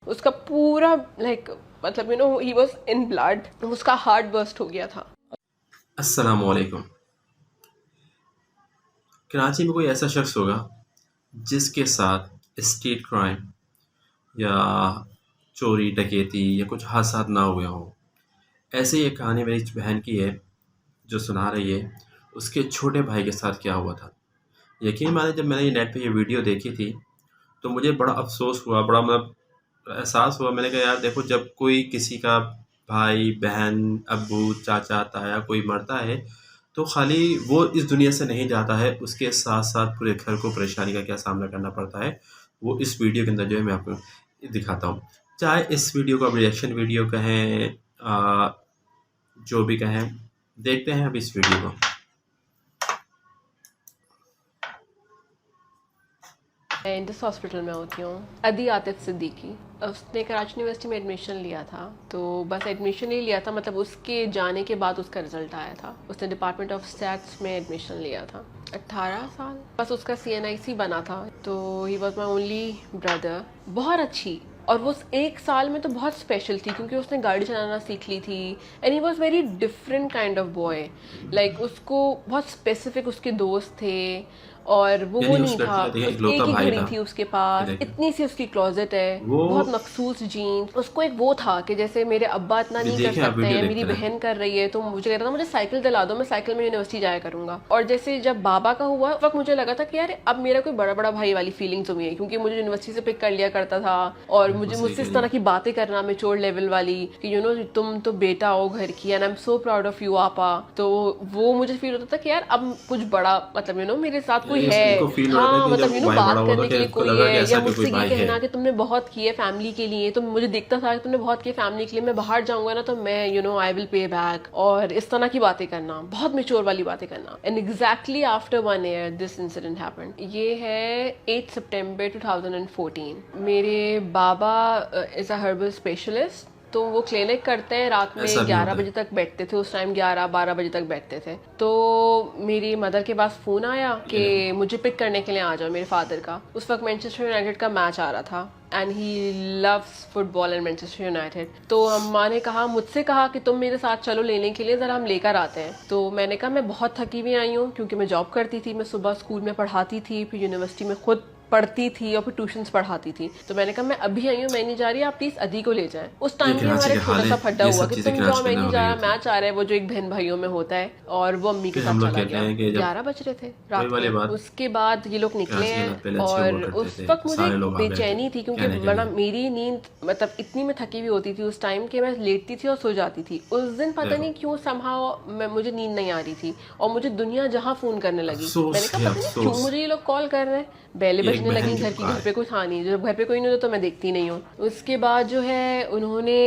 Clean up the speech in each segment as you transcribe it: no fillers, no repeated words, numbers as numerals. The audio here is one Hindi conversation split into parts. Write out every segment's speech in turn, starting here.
उसका पूरा मतलब ही वाज इन ब्लड, उसका हार्ट बर्स्ट हो गया था। अस्सलाम वालेकुम। कराची में कोई ऐसा शख्स होगा जिसके साथ स्ट्रीट क्राइम या चोरी डकैती या कुछ हादसा ना हुए हों। ऐसे ही एक कहानी मेरी बहन की है जो सुना रही है उसके छोटे भाई के साथ क्या हुआ था। यकीन माने जब मैंने ये नेट पे ये वीडियो देखी थी तो मुझे बड़ा अफ़सोस हुआ, बड़ा मतलब एहसास हुआ। मैंने कहा यार देखो, जब कोई किसी का भाई, बहन, अब्बू, चाचा, ताया कोई मरता है तो खाली वो इस दुनिया से नहीं जाता है, उसके साथ-साथ पूरे घर को परेशानी का क्या सामना करना पड़ता है, वो इस वीडियो के अंदर जो है मैं आपको दिखाता हूँ। चाहे इस वीडियो को आप रिएक्शन वीडियो कहें, जो भी कहें, देखते हैं अब इस वीडियो को। मैं इंडस हॉस्पिटल में होती हूँ। अदी आतिफ सिद्दीकी, उसने कराची यूनिवर्सिटी में एडमिशन लिया था, तो बस एडमिशन ही लिया था, मतलब उसके जाने के बाद उसका रिजल्ट आया था। उसने डिपार्टमेंट ऑफ स्टैट्स में एडमिशन लिया था। 18 साल बस उसका CNIC बना था, तो he was my only brother. बहुत अच्छी, और वो एक साल में तो बहुत स्पेशल थी क्योंकि उसने गाड़ी चलाना सीख ली थी। And he was very different kind of boy, like उसको बहुत स्पेसिफिक उसके दोस्त थे, और वो यानी नहीं उस लड़के था। का देखिए उस इकलौता एक ही भाई घड़ी था। थी उसके ये पास, देखें, इतनी सी उसकी क्लोजेट है, वो बहुत मखसूस जीन्स। उसको एक वो था कि जैसे मेरे अब्बा इतना ये नहीं कर देखें, आप सकते वीडियो हैं, मेरी देखते रहें। बहन कर रही है, तो मुझे कहता था मुझे साइकिल दिला दो, मैं साइकिल में यूनिवर्सिटी जाया करूंगा। और जैसे जब बाबा का हुआ उस वक्त मुझे लगा था कि यार अब मेरा कोई बड़ा बड़ा भाई वाली फीलिंग्स हुई है, क्योंकि मुझे यूनिवर्सिटी से पिक कर लिया करता था, और बिल्कुल मुझे सही मुझसे कह इस रही तरह हैं। की बातें करना मेच्योर लेवल वाली कि तुम तो बेटा हो घर की, and I am so proud of you आपा। तो वो मुझे फील होता था कि यार अब कुछ बड़ा, मतलब मेरे साथ कोई यानी है। इनको फील हो रहा था हाँ, कि मतलब जब भाई बड़ा बात हुआ था करने के कि लिए इसको कोई लगा कि है, या ऐसा कि कोई मुझसे ये भाई है। कहना कि तुमने बहुत की है फैमिली के लिए, तो मुझे दिखता था कि तुमने बहुत की फैमिली के लिए, मैं बाहर जाऊंगा ना तो मैं आई विल पे बैक, और इस तरह की बातें करना, बहुत मेच्योर वाली बातें करना। And exactly after 1 year this incident happened. ये है 8 सितंबर 2014। मेरे बाबा इज अ हर्बल स्पेशलिस्ट, तो वो क्लिनिक करते हैं, रात ऐसा में भी 11 होता है। बजे तक बैठते थे उस टाइम, 11-12 बजे तक बैठते थे। तो मेरी मदर के पास फ़ोन आया ये देखो, कि मुझे पिक करने के लिए आ जाओ, मेरे फादर का। उस वक्त मैनचेस्टर यूनाइटेड का मैच आ रहा था, and he loves football and Manchester United. तो अम्मा ने कहा, मुझसे कहा कि तुम मेरे साथ चलो लेने के लिए, ज़रा हम लेकर आते हैं। तो मैंने कहा मैं बहुत थकी हुई आई हूँ, क्योंकि मैं जॉब करती थी, मैं सुबह स्कूल में पढ़ाती थी, फिर यूनिवर्सिटी में खुद पढ़ती थी और फिर ट्यूशंस पढ़ाती थी। तो मैंने कहा मैं अभी आई हूँ, मैं नहीं जा रही, आप प्लीज अदी को ले जाएं। उस ये टाइम भी कराची हमारा के एक हाल छोटा है। सा फड्डा ये हुआ सब कि चीज़ें तुम जाओ, कराची के मैं अंदर नहीं हो जा रही रहा, होती हैं। मैच आ रहा है, वो जो एक बहन भाइयों में होता है, और वो अम्मी के फिर साथ हम लोग चला कहते गया। हैं कि जब 11 बज रहे थे वही रात वाली के। बात, उसके बाद ये लोग निकले कराची के हैं, हालात पहले अच्छे हुआ और करते उस थे, वक्त मुझे सारे एक लोग आ गए थे बेचैनी थी, क्योंकि कहने के लिए। मेरी नींद मतलब इतनी मैं थकी हुई होती थी उस टाइम कि मैं लेटती थी और सो जाती थी। उस दिन पता देखो, नहीं क्यों समहाउ मुझे नींद नहीं आ रही थी, और मुझे दुनिया जहां फोन करने लगी। मैंने अफसोस कहा है, पता नहीं क्यों अफसोस। मुझे ये लोग कॉल कर रहे हैं। बेलें ये एक बजने बहन लगी की घर की, घर पुकार पे है। कोई था नहीं, जब घर पे कोई नहीं होता तो मैं देखती नहीं हूँ। उसके बाद जो है उन्होंने,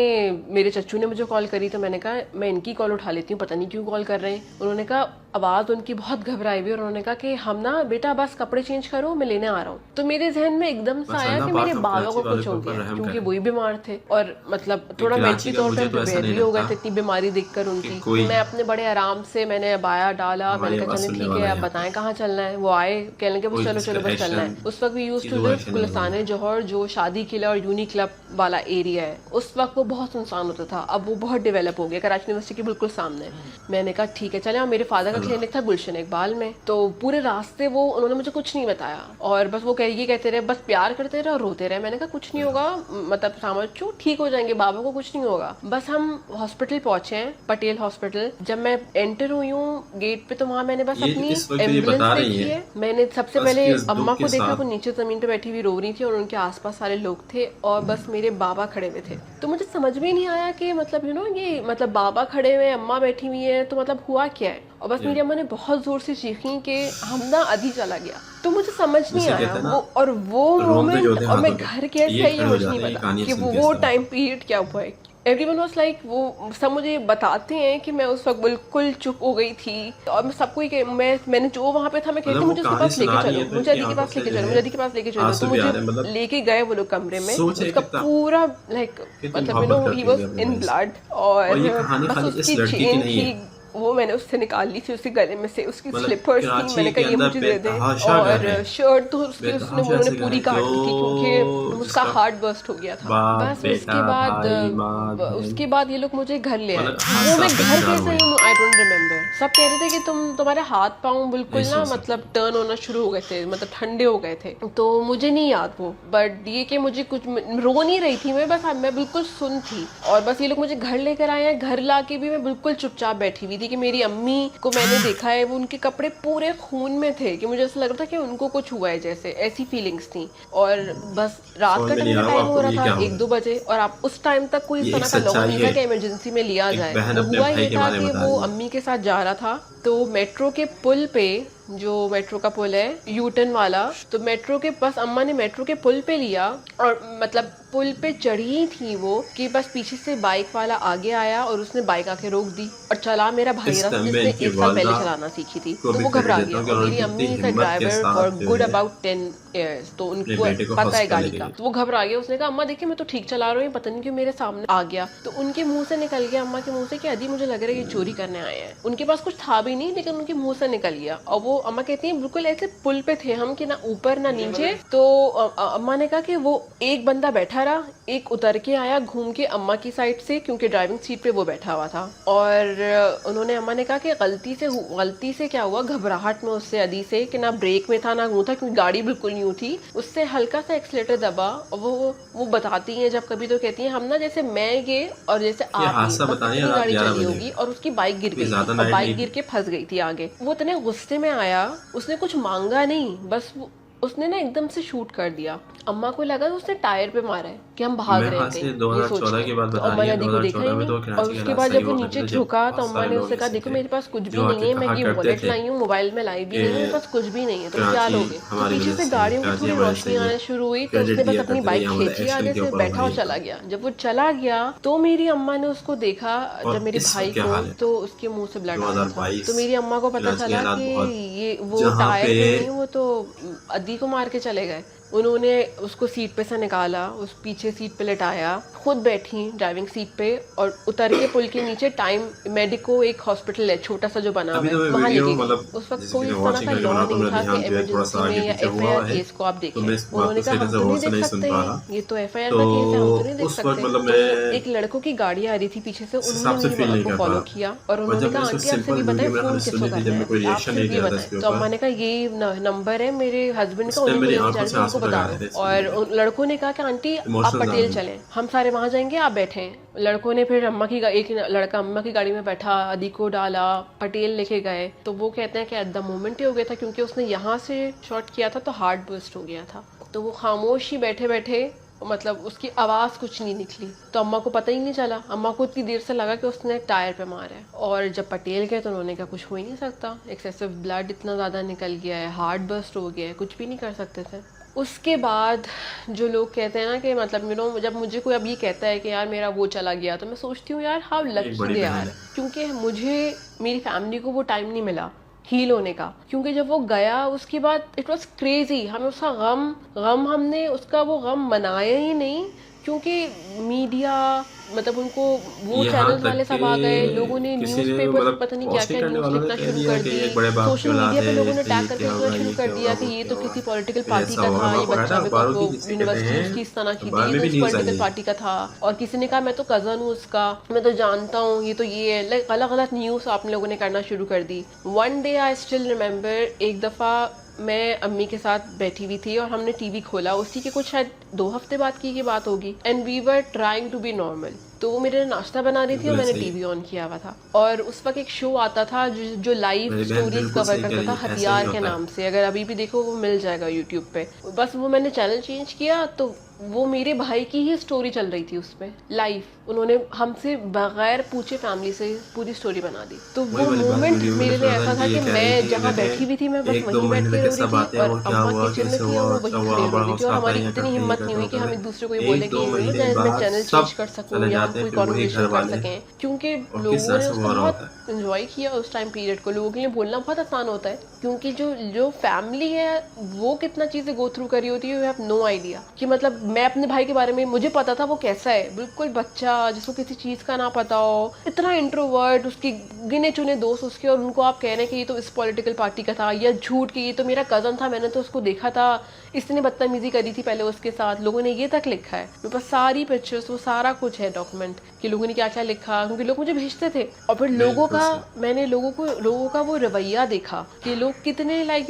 मेरे चच्चू ने मुझे कॉल करी, तो मैंने कहा मैं इनकी कॉल उठा लेती हूँ, पता नहीं क्यों कॉल कर रहे हैं। उन्होंने कहा, आवाज़ उनकी बहुत घबराई हुई, और उन्होंने कहा कि हम ना बेटा बस कपड़े चेंज करो, मैं लेने आ रहा हूँ। तो मेरे जहन में एकदम सा बस आया अल्लाह कि मेरे पाक अब बाबा को कराची वाले कुछ के हो ऊपर गया है, रहम क्योंकि करे। वही बीमार थे, और मतलब ये थोड़ा कराची मेंटली का तौर पे मुझे तो ऐसा प्रिपेयर नहीं भी हो गए लगता थे इतनी बीमारी देखकर कि उनकी। कोई मैं अपने बड़े आराम से मैंने अबाया डाला, मैंने हमारी कहा आवाज़ चलें सुनने ठीक है, वाला है आप यहाँ पे। बताएं कहाँ चलना है। वो आए, कहने लगे बस कोई चलो चलो इसका बस चलना है। एक्शन, उस वक्त वी यूज टू चीज़ों का लिव एक्शन नहीं हुआ। गुलिस्तान जौहर, जो शादी किला और यूनी क्लब वाला एरिया है। उस वक्त वो बहुत सुनसान होता था, अब वो बहुत डेवलप हो गया, कराची यूनिवर्सिटी के बिल्कुल सामने। मैंने कहा ठीक है चले, और मेरे फादर का अल्लाह, क्लिनिक था गुलशन इकबाल में। तो पूरे रास्ते वो उन्होंने मुझे कुछ नहीं बताया, और बस वो ये कहते रहे, बस प्यार करते रहे और रोते रहे। मैंने कहा कुछ नहीं होगा, मतलब समझो ठीक हो जाएंगे, बाबा को कुछ नहीं होगा। बस हम हॉस्पिटल पहुंचे हैं, पटेल हॉस्पिटल। जब मैं एंटर हुई हूँ गेट पे, तो वहां मैंने बस ये जो अपनी इस वक्त जो ये एम्बुलेंस बता रही देखी हैं, है। मैंने सबसे बस पहले इस अम्मा दुख के को देखा, वो साथ नीचे जमीन पे बैठी हुई रो रही थी, और उनके आसपास सारे लोग थे, और बस मेरे बाबा खड़े हुए थे। तो मुझे समझ में नहीं आया कि मतलब ये मतलब बाबा खड़े हुए, अम्मा बैठी हुई है, तो मतलब हुआ क्या है। और बस ये मेरी अम्मा ने बहुत जोर से चीखी कि हमदा अधी चला गया। तो मुझे समझ नहीं जिसे आया कहते हैं ना, वो रोंगटे जो मोमेंट, होते हैं और मैं हाथों घर पे, कैसे ये आई ये खड़े हो मुझे नहीं जाते हैं ये पता कहानियां कि सुन के इस वो तरह टाइम से। पीरियड क्या हुआ है। एवरीवन वाज लाइक, वो सब मुझे बताते हैं कि मैं उस वक्त बिल्कुल चुप हो गई थी, और मैं सबको ही मैंने जो वहाँ पे था मैं कहती मतलब थी वो मुझे उसके कहानी पास लेके सुना रही चलो, है तो मुझे इनकी अदी के आंखों पास से लेके जो चलो, है मुझे अदी के पास लेके चलो। तो आंसू भी आ मुझे रहे हैं। मतलब लेके गए वो लोग कमरे में, सोचे उसका कितना, पूरा कितनी मतलब मोहब्बत ही करती वॉज होंगी अपने इन भाई से। ब्लड, और और ये कहानी बस खाली इस उसकी लड़की की चेन नहीं थी। है, वो मैंने उससे निकाल ली थी उसके गले में से, उसकी मतलब स्लीपर्स थी, कराची मैंने के कहा ये अंदर मुझे दे दे। बेतहाशा घर और है, शर्ट तो उसकी बेतहाशा उसने उन्होंने ऐसे घर पूरी है काट दी थी क्योंकि जो उसका जिसका हार्ट बर्स्ट हो गया था। बाप बस बेटा उसके बाद भाई माँ बहन उसके बाद ये लोग मुझे घर ले आए। मतलब वो मैं सब घर बेकार कैसे हुए, आई हूँ आई डोंट रिमेम्बर। सब कह रहे थे कि तुम्हारे हाथ पाँव बिल्कुल नहीं ना सोच सकते। मतलब टर्न होना शुरू हो गए थे, मतलब ठंडे हो गए थे। तो मुझे नहीं याद वो, बट ये कि मुझे कुछ रो नहीं रही थी मैं, बस मैं बिल्कुल सुन थी। और बस ये लोग मुझे घर लेकर आए हैं। घर लाके भी मैं बिल्कुल चुपचाप बैठी हुई थी कि मेरी अम्मी को मैंने देखा है वो उनके कपड़े पूरे खून में थे कि मुझे ऐसा लग रहा था कि उनको कुछ हुआ है, जैसे ऐसी फीलिंग्स थी। और बस रात समझ का में नहीं टाइम आ का रहा वो टाइम हो आपको रहा ये था, क्या हो रहा 1-2 है। बजे, और आप उस टाइम तक कोई इस ये एक तरह का लॉ सच्चाई नहीं था है, कि इमरजेंसी में लिया एक जाए। बहन वो अपने हुआ भाई ये के था बारे में कि बता वो रही है। अम्मी के साथ जा रहा था, तो मेट्रो के पुल पे, जो मेट्रो का पुल है यूटर्न वाला, तो मेट्रो के बस अम्मा ने मेट्रो के पुल पे लिया, और मतलब पुल पे चढ़ी थी वो कि बस पीछे से बाइक वाला आगे आया और उसने बाइक आके रोक दी और चला मेरा भाई इस रहा था टाइम में जिसने इनकी 1 साल पहले वालदा चलाना सीखी थी। को तो भी वो क्रेडिट घबरा देता गया, हूँ कि और उन्होंने मेरी कितनी अम्मी इज अ हिम्मत के ड्राइवर फॉर साथ जो गुड है अबाउट 10 years, तो अपने उनको बेटे को पता है हॉस्पिटल गाड़ी लेके का। गई। तो वो घबरा गया, उसने कहा अम्मा देखिए मैं तो ठीक चला रही हूँ, पता नहीं क्यों मेरे सामने आ गया। तो उनके मुंह से निकल गया, अम्मा के मुंह से, कि अदी मुझे लग रहा है कि चोरी करने आए हैं। उनके पास कुछ था भी नहीं, लेकिन उनके मुंह से निकल गया। और वो अम्मा कहती हैं बिल्कुल ऐसे पुल पे थे हम कि ना ऊपर ना नीचे। तो अम्मा ने कहा कि वो एक बंदा बैठा रहा, एक उतर के आया घूम के अम्मा की साइड से, क्योंकि ड्राइविंग सीट पे वो बैठा हुआ था। और उन्होंने, अम्मा ने कहा कि गलती से क्या हुआ, घबराहट में उससे अदी से, कि ना ब्रेक में था ना वो था, क्योंकि गाड़ी बिल्कुल न्यू थी, उससे हल्का सा एक्सीलेटर दबा। और वो बताती हैं जब कभी तो कहती हैं हम ना जैसे मैं ये और जैसे ये आप ये हादसा बस बताइए इतनी रात गाड़ी 11 चली बजे होगी, और उसकी बाइक गिर ये गई थी, ज्यादा और नाइट बाइक नहीं गिर थी। के फंस गई थी आगे। वो इतने गुस्से में आया, उसने कुछ मांगा नहीं, बस उसने ना एकदम से शूट कर दिया। अम्मा को लगा उसने टायर पे मारा है कि हम भाग मेरे रहे ख्याल हैं से कहीं, ये सोच 2014 के। की बात तो बता अम्मा रही ने है। अदी को देखा ही 2014 में नहीं। तो और कराची के उसके हालात बाद सही जब वो हुआ नीचे करते थे, जब झुका तो बहुत अम्मा सारे ने लोग उससे कहा ऐसे देखो थे मेरे पास कुछ भी जो नहीं आके है, मैं कहा ये करते वॉलेट थे लाई हूँ, मोबाइल में लाई भी नहीं है, मेरे कि पास कुछ भी नहीं है, तुम क्या कराची लोगे। तो हमारी पीछे वजह से से, गाड़ियों की कराची थोड़ी हमारे रोशनी से आने शुरू हुई, तो क्रेडिट उसने बस दिया अपनी करते थे, बाइक यहाँ मतलब खींची एक्शन आगे के से, ऊपर बैठा होना और ही चला होता। गया। जब वो चला गया तो मेरी अम्मा ने उसको देखा, जब और मेरे इस भाई वक्त क्या को, हाल है तो उसके मुंह से ब्लड आ रहा था। 2022, तो मेरी अम्मा को पता कराची के चला हालात कि बहुत, ये वो जहाँ टायर पे पे नहीं, वो तो अदी को मार के चले गए। उन्होंने उसको सीट पे से निकाला, उस पीछे सीट पे लेटाया, खुद बैठी ड्राइविंग सीट पे, और उतर के पुल के नीचे टाइम मेडिको एक हॉस्पिटल है छोटा सा जो बना अभी हुआ तो है, मैं वहाँ वीडियो लेके गई। मतलब उस वक्त जैसे कि कोई मैं इस तरह वॉचिंग का करके लॉ बनाता हूँ, नहीं मेरा था कि ध्यान जो है थोड़ा सा इमरजेंसी आगे में या पीछे हुआ एफआईआर हुआ है, केस को आप तो मैं देखें। इस बात उन्होंने को कहा सही हम से तो गौर नहीं से देख नहीं सुन सकते, पा रहा। ये तो एफआईआर तो का केस है, हम तो नहीं देख उस वक्त सकते। मतलब तो मैं एक लड़कों की गाड़ी आ रही थी पीछे से, इस हिसाब उन्होंने से मेरी फील माँ नहीं को कर फॉलो पाया, किया और और उन्होंने जब मैंने कहा उसको आंटी आपसे सिंपल भी बताएं वीडियो मैंने फोन खाली किसको सुनी थी, करना जब है, मैं कोई रिएक्शन आपसे नहीं भी दिया था बताएं। इसके तो ऊपर, अम्मा ने कहा ये नंबर है मेरे हस्बैंड का, उस टाइम उन्हीं को मेरी लेके आंखों जा रही से हूँ, उनको आंसू तक बता आ दो। रहे थे इस और वीडियो में, उन लड़कों ने कहा कि आंटी आप इमोशंस आ पटेल गए। चलें, हम सारे वहाँ जाएंगे, आप बैठें। लड़कों ने फिर एक लड़का अम्मा की गाड़ी में बैठा, अदी को डाला, पटेल लेके गए। तो वो कहते हैं कि एट द मोमेंट ही हो गया था, क्योंकि उसने यहाँ से शॉट किया था तो हार्ट बर्स्ट हो गया था। तो वो खामोश ही बैठे बैठे, मतलब उसकी आवाज़ कुछ नहीं निकली, तो अम्मा को पता ही नहीं चला। अम्मा को इतनी देर से लगा कि उसने टायर पे मारा है। और जब पटेल गए तो उन्होंने कहा कुछ हो ही नहीं सकता, एक्सेसिव ब्लड इतना ज़्यादा निकल गया है, हार्ट बर्स्ट हो गया है, कुछ भी नहीं कर सकते थे। उसके बाद जो लोग कहते हैं ना कि मतलब जब मुझे कोई अब ये कहता है कि यार मेरा वो चला गया, तो मैं सोचती हूँ यार हाउ एक लकी बड़ी दे बहन आर, है। क्योंकि मुझे मेरी फैमिली को वो टाइम नहीं मिला हील होने का। क्योंकि जब वो गया उसके बाद इट वॉज क्रेजी, हमें उसका गम हमने उसका वो गम मनाया ही नहीं, क्योंकि मीडिया मतलब उनको वो यहाँ चैनल्स तक वाले सब आ गए, लोगों ने कि किसी ने न्यूज़पेपर्स मतलब पता नहीं क्या पोस्टिंग क्या करने न्यूज़ वालों ने लिखना कह शुरू दिया कर कि दिए, एक बड़े बाप की सोशल औलाद मीडिया पे है, लोगों ने इसलिए टैग ये करके क्या लिखना होगा, शुरू ये कर क्या दिया होगा, कि वो ये क्या तो होगा, किसी पॉलिटिकल फिर पार्टी ऐसा का होगा। था, मैं ये आपको बच्चा कहता हूँ बिकॉज अखबारों वो की किसी कहते यूनिवर्सिटी हैं, उसकी इस तरह की अखबार थी में तो भी उस न्यूज़ आई पॉलिटिकल है। पार्टी का था। और किसी ने कहा मैं तो कज़न हूँ उसका, मैं तो जानता हूँ, ये तो ये है, लाइक अलग अलग न्यूज़ आप लोगों ने करना शुरू कर दी। One day I still remember, एक दफ़ा मैं अम्मी के साथ बैठी हुई थी और हमने टीवी खोला, उसी के कुछ शायद 2 हफ्ते बाद की बात होगी, and we were trying to be normal. तो वो मेरे नाश्ता बना रही थी और बिल्कुल मैंने सही है, टीवी ऑन किया हुआ था, और उस वक्त एक शो आता था जो लाइव मेरी बहन स्टोरीज बिल्कुल कवर सही कह करता रही था, है, ऐसा ही हथियार के होता है। नाम से। अगर अभी भी देखो वो मिल जाएगा यूट्यूब पे। बस वो मैंने चैनल चेंज किया तो वो मेरे भाई की ही स्टोरी चल रही थी उसमें लाइव, उन्होंने हमसे बगैर पूछे फैमिली से पूरी स्टोरी बना दी। तो वही वो वाली बात मोमेंट वीडियो में मेरे लिए लिखा था ऐसा कि था ये कि कह रही मैं थी जहाँ बैठी हुई थी मैं बस 1-2 वहीं बैठ महीने के तक रो ये रही सब थी, बातें, और वो क्या अम्मा हुआ, किचन में कैसे थी हुआ, और वो अच्छा वहीं हुआ, खड़े रो बड़ा रही थी, गुस्सा और आता हमारी है, ये इतनी करते, ये हिम्मत करते, नहीं हुई वो कि हम करते। एक दूसरे को ये बोले कि 1-2 महीने मैं बाद चैनल चेंज सब कर सकूँ चले या जाते हैं कोई फिर वही कॉन्वर्सेशन घर कर वाले सकें, क्योंकि और किस लोगों तरह ने से उसको वो रहा बहुत होता है। इन्जॉय किया उस टाइम पीरियड को। लोगों के लिए बोलना बहुत आसान होता है, क्योंकि जो जो फैमिली है वो कितना चीज़ें गो थ्रू करी होती है, यू हैव नो आइडिया। कि मतलब मैं अपने भाई के बारे में मुझे पता था वो कैसा है, बिल्कुल बच्चा जिसको किसी चीज़ का ना पता हो, इतना इंट्रोवर्ट, उसके गिने चुने दोस्त उसके, और उनको आप कह रहे हैं कि ये तो इस पॉलिटिकल पार्टी का था, या झूठ कि ये तो मेरा कज़न था, मैंने तो उसको देखा था, इसने बदतमीजी करी थी पहले उसके साथ। लोगों ने ये तक लिखा है, मेरे पास सारी पिक्चर्स, वो सारा कुछ है डॉक्यूमेंट कि लोगों ने क्या क्या लिखा, क्योंकि लोग मुझे भेजते थे। और फिर बिल्कुल सही। मैंने लोगों का वो रवैया देखा कि लोग कितने लाइक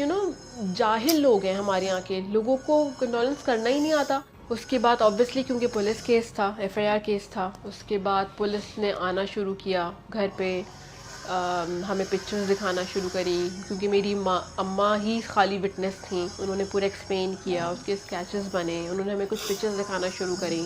जाहिल लोग हैं हमारे यहाँ के, लोगों को कंडोलेंस करना ही नहीं आता। उसके बाद ऑब्वियसली क्योंकि पुलिस केस था, एफआईआर केस था, उसके बाद पुलिस ने आना शुरू किया घर पे, हमें पिक्चर्स दिखाना शुरू करी, क्योंकि मेरी अम्मा ही खाली विटनेस थी। उन्होंने पूरा एक्सप्लेन किया, उसके स्केचेस बने, उन्होंने हमें कुछ पिक्चर्स दिखाना शुरू करी,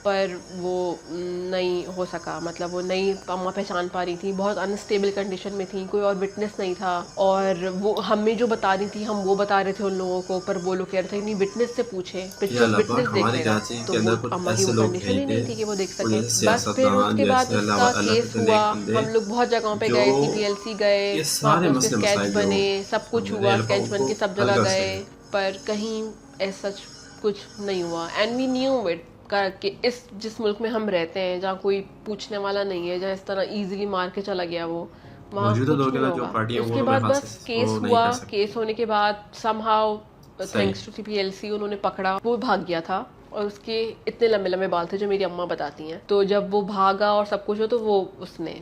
पर वो नहीं हो सका। मतलब वो नहीं अम्मा पहचान पा रही थी, बहुत अनस्टेबल कंडीशन में थी, कोई और विटनेस नहीं था, और वो हमें जो बता रही थी हम वो बता रहे थे उन लोगों को, पर वो लोग कह रहे थे नहीं विटनेस से पूछे, या पिक्चर्स अल्लाह पाक विटनेस देख हमारे लेगा। कराची तो के वो अंदर कुछ अम्मा की ऐसे वो लोग कंडीशन हैं ही थे, नहीं थी कि वो देख कुछ सकें। ऐसे बस फिर सियासतदान उसके बाद जैसे उसका अल्लाह के केस तो हुआ, नेक बंदे हम लोग बहुत जगहों पे जो गए, सीपीएलसी गए, ये वहाँ पे सारे उसके मसले स्केच मसाइल जो बने, सब कुछ हमने हुआ, अल्लाह स्केच पाक बन उनको के सब हल जगह कर गए, सके। पर कहीं ऐसा कुछ नहीं हुआ। एंड वी न्यू इट कि इस जिस मुल्क में हम रहते हैं, जहाँ कोई पूछने वाला नहीं है, जहाँ इस तरह इजीली मार के चला गया वो, वहाँ मौजूदा कुछ लोग हैं नहीं ना जो होगा। पार्टी है वो उसके लोग मेरे बाद ख्याल से बस केस इसको नहीं हुआ, कर केस सकती। होने के बाद समहाउ सही। थैंक्स टू सीपीएलसी उन्होंने पकड़ा, वो भाग गया था, और उसके इतने लंबे लंबे बाल थे जो मेरी अम्मा बताती हैं। तो जब वो भागा और सब कुछ हो, तो वो उसने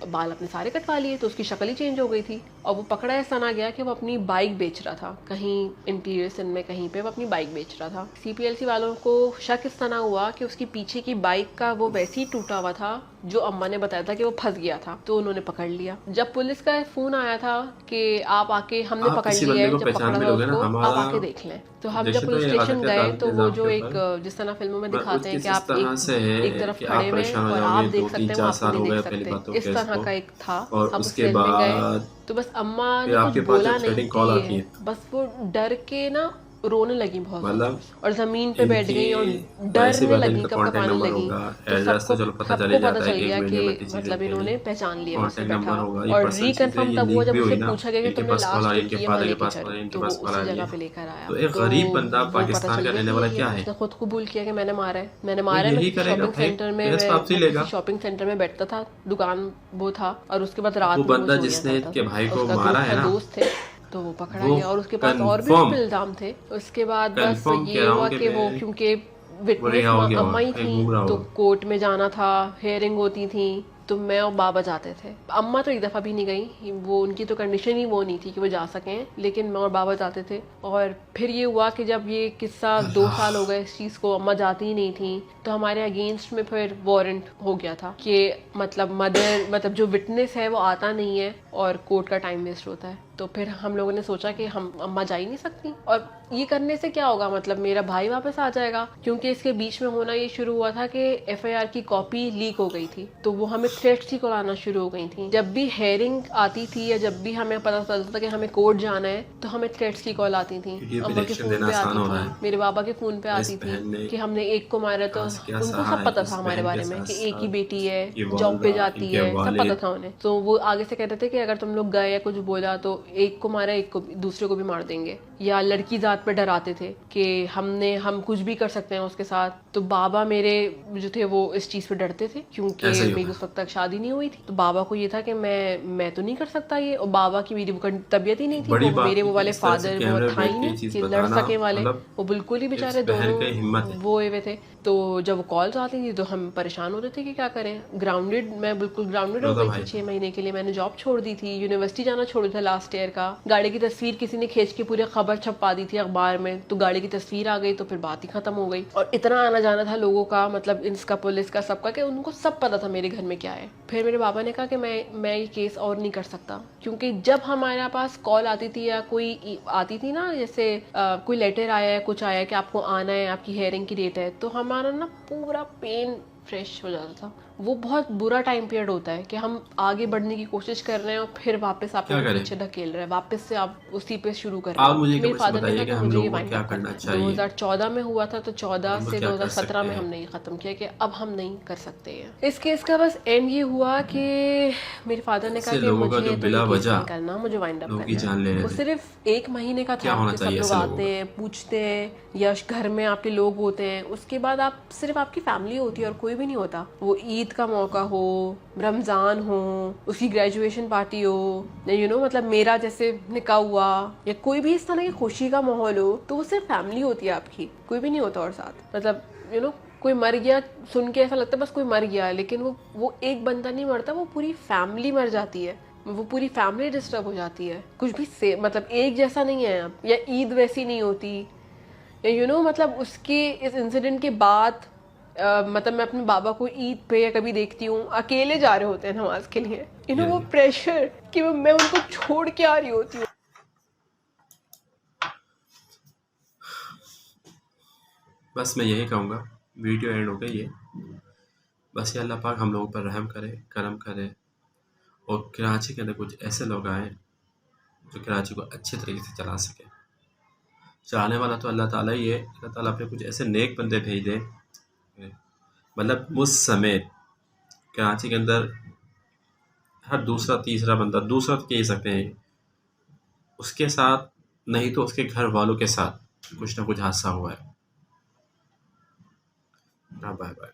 बाल अपने सारे कटवा लिए, तो उसकी शक्ल ही चेंज हो गई थी। और वो पकड़ा ऐसा ना गया कि वो अपनी बाइक बेच रहा था कहीं इंटीरियर सिंध में, कहीं पे वो अपनी बाइक बेच रहा था। सीपीएलसी वालों को शक इस तरह हुआ कि उसकी पीछे की बाइक का वो वैसे ही टूटा हुआ था जो अम्मा ने बताया था कि वो फंस गया था, तो उन्होंने पकड़ लिया। जब पुलिस का फोन आया था कि आप आके, हमने आप पकड़ किसी लिया बंदे है, को जब पहचान पकड़ा भी था लोगे ना, उसको, आप हमारा आके देख लें। तो हम जब ऑब्जेक्शन तो पुलिस ये लगा स्टेशन सकते हैं गए, दावत तो वो निज़ाम जो के एक ऊपर, जिस तरह फिल्मों में पर दिखाते हैं उसकी कि इस आप तरह से एक है तरफ कि आप खड़े हुए हैं परेशान हो और आप जाओगे, देख सकते हैं, वो 2-3-4 आपको साल नहीं हो देख गए पहली सकते, बात तो इस केस तरह को, का एक था। और हम उस उसके फिल्म में गए, बाद तो बस अम्मा फिर ने कुछ आपके पास बोला जब नहीं थ्रेटिंग कि कॉल ये आती है, है, बस वो डर के ना रोने लगी बहुत ज़ोर मतलब से, और ज़मीन पे बैठ इनकी गई और जाहिर सी डरने बात है, लगी, इनका कपकपाने कॉन्टैक्ट नंबर लगी। होगा, तो एड्रेस सबको तो चलो पता चल ही सबको पता जाता है चल कि गया एक कि मीडिया में इतनी चीज़ें मतलब लिखी इन्होंने नहीं। पहचान लिया मुझसे कॉन्टैक्ट बैठा। नंबर होगा, ये और पर्सनल चीज़ है, रिकन्फर्म ये तब हुआ लीक जब भी उससे हुई ना, पूछा गया कि इनके तुमने पास कॉल लास्ट आई, जो इनके की है वहाँ फादर के लेके पास कॉल चलो, आई, इनके तो वो पास कॉल उसी आ रही जगह है। पे लेकर आया। तो एक तो गरीब बंदा वो पता पाकिस्तान चल का गया रहने कि वाला यही है, क्या है, उसने खुद कबूल किया कि मैंने मारा है, मैंने वो मारा है। मैं यही किसी करेगा शॉपिंग भाई, सेंटर में, केस वापसी वो किसी लेगा। शॉपिंग सेंटर में बैठता था, दुकान वो था, और उसके बाद वो रात में वो बंदा चोरियां जिसने करता इनके था। भाई को उसका मारा ग्रुप है था, ना, दोस्त थे, तो वो पकड़ा वो गया, और उसके पास और भी उस कंफर्म पर इल्ज़ाम थे। उसके बाद बस कंफर्म कह ये रहा हुआ हूँ कि कि वो, मैं क्योंकि वो विटनेस रिहा हो गया अम्मा होगा, ही कहीं थी, घूम रहा तो होगा। कोर्ट में जाना था, हेयरिंग होती थी, तो मैं और बाबा जाते थे। अम्मा तो एक दफ़ा भी नहीं गई, वो उनकी तो कंडीशन ही वो नहीं थी कि वो जा सकें, लेकिन मैं और बाबा जाते थे। और फिर ये हुआ कि जब ये किस्सा 2 साल हो गए इस चीज़ को, अम्मा जाती ही नहीं थी, तो हमारे अगेंस्ट में फिर वारंट हो गया था कि मतलब मतलब जो विटनेस है वो आता नहीं है, और कोर्ट का टाइम वेस्ट होता है। तो फिर हम लोगों ने सोचा कि हम अम्मा जा ही नहीं सकती, और ये करने से क्या होगा, मतलब मेरा भाई वापस आ जाएगा। क्योंकि इसके बीच में होना ये शुरू हुआ था कि एफआईआर की कॉपी लीक हो गई थी, तो वो हमें थ्रेट्स ही आना शुरू हो गई थी। जब भी हेयरिंग आती थी या जब भी हमें पता चलता था कि हमें कोर्ट जाना है, तो हमें थ्रेट्स की कॉल आती थी, क्योंकि अम्मा के इलेक्शन फ़ोन देना पे आसान आती हो रहा थी, है, मेरे बाबा के फ़ोन पे और इस आती थी बहन ने कि हमने एक को मारा। तो कहाँ से क्या उनको सहा सब है, पता इस था हमारे बहन के बारे में साथ कि एक ही साथ बेटी है, इनकी जॉब पे वालदा, जाती इनके है, सब पता वालिद, था उन्हें। तो वो आगे से कहते थे कि अगर तुम लोग गए या कुछ बोला तो एक को मारा, एक को दूसरे को भी मार देंगे, या लड़की जात पे डराते थे कि हम कुछ भी कर सकते हैं उसके साथ। तो बाबा मेरे जो थे वो इस चीज़ पे डरते थे, क्योंकि ऐसा ही मेरी होता उस वक्त तक शादी नहीं हुई थी। तो बाबा को ये था कि मैं तो नहीं कर सकता ये, और बाबा की मेरी वो तबीयत ही नहीं है। थी, बड़ी वो बात मेरे थी वो कि वाले इस तरह से फादर वो कैमरे पे था बैठ ही के ये नहीं चीज़ कि लड़ बताना, सके वाले, मतलब वो बिल्कुल ही इस बेचारे बहन की हिम्मत दोनों है। वो हुए थे। तो जब वो कॉल्स आती थी तो हम परेशान होते थे कि क्या करें, ग्राउंडेड, मैं बिल्कुल ग्राउंडेड हो रोदा गई थी भाई 6 महीने के लिए। मैंने जॉब छोड़ दी थी, यूनिवर्सिटी जाना छोड़ दिया था लास्ट ईयर का। गाड़ी की तस्वीर किसी ने खींच के पूरी खबर छपवा दी थी अखबार में, तो गाड़ी की तस्वीर आ गई, तो फिर बात ही खत्म हो गई। और इतना आना जाना था लोगों का, मतलब इसका, पुलिस का, सबका, कि उनको सब पता था मेरे घर में क्या है। फिर मेरे बाबा ने कहा कि मैं ये केस और नहीं कर सकता, क्योंकि जब हमारे पास कॉल आती थी या कोई आती थी ना, जैसे कोई लेटर आया है, कुछ आया है कि आपको आना है, आपकी हेयरिंग की डेट है, तो हमारा ना पूरा पेन फ्रेश हो जाता था। वो बहुत बुरा टाइम पीरियड होता है कि हम आगे बढ़ने की कोशिश कर रहे हैं और फिर वापस आपको क्या करें? पीछे धकेल रहे हैं, वापस से आप उसी पे शुरू कर रहे आप हो। मुझे मेरे कुछ फादर ने बताइए कहा कि था हम मुझे ये लोगों को वाइंड क्या अप करना करना है। चाहिए? 2014 में हुआ था तो 14 हम लोग से क्या कर 2017 सकते में हैं? हमने ये ख़त्म किया कि अब हम नहीं कर सकते हैं। इस केस का बस एंड ये हुआ कि मेरे फादर ने कहा ऐसे कि लोगों का जो मुझे तो ये बिला केस नहीं वजह करना, मुझे वाइंड अप लोगों की करना जान ले है। रहे वो थे, सिर्फ 1 महीने का क्या था होना कि सब चाहिए लोग ऐसे लोगों आते का? हैं, पूछते हैं या घर में आपके लोग होते हैं, उसके बाद आप सिर्फ आपकी फैमिली होती है और कोई भी नहीं होता। वो ईद का मौका हो, रमज़ान हो, उसकी ग्रेजुएशन पार्टी हो, मतलब मेरा जैसे निकाह हुआ या कोई भी इस तरह की खुशी का माहौल हो, तो वो सिर्फ फैमिली होती है आपकी, कोई भी नहीं होता और साथ। मतलब कोई मर गया सुन के ऐसा लगता है बस कोई मर गया, लेकिन वो एक बंदा नहीं मरता, वो पूरी फैमिली मर जाती है, वो पूरी फैमिली डिस्टर्ब हो जाती है। कुछ भी से मतलब एक जैसा नहीं है अब, या ईद वैसी नहीं होती, या मतलब उसके इस इंसिडेंट के बाद मतलब मैं अपने बाबा को ईद पे या कभी देखती हूँ अकेले जा रहे होते हैं नमाज के लिए, वो प्रेशर कि मैं उनको छोड़ के आ रही होती हूँ। बस मैं यही कहूँगा, वीडियो एंड हो गई है। बस ये अल्लाह पाक हम लोगों पर रहम करे, करम करे और कराची के अंदर कुछ ऐसे लोग आए जो कराची को अच्छे तरीके से चला सके। चलाने वाला तो अल्लाह ताला ही है। अल्लाह ताला पे कुछ ऐसे नेक बंदे भेज दे, मतलब मुझ समेत कराची के अंदर हर दूसरा तीसरा बंदा, दूसरा तो कह सकते हैं, उसके साथ नहीं तो उसके घर वालों के साथ कुछ ना कुछ हादसा हुआ है। Bye bye.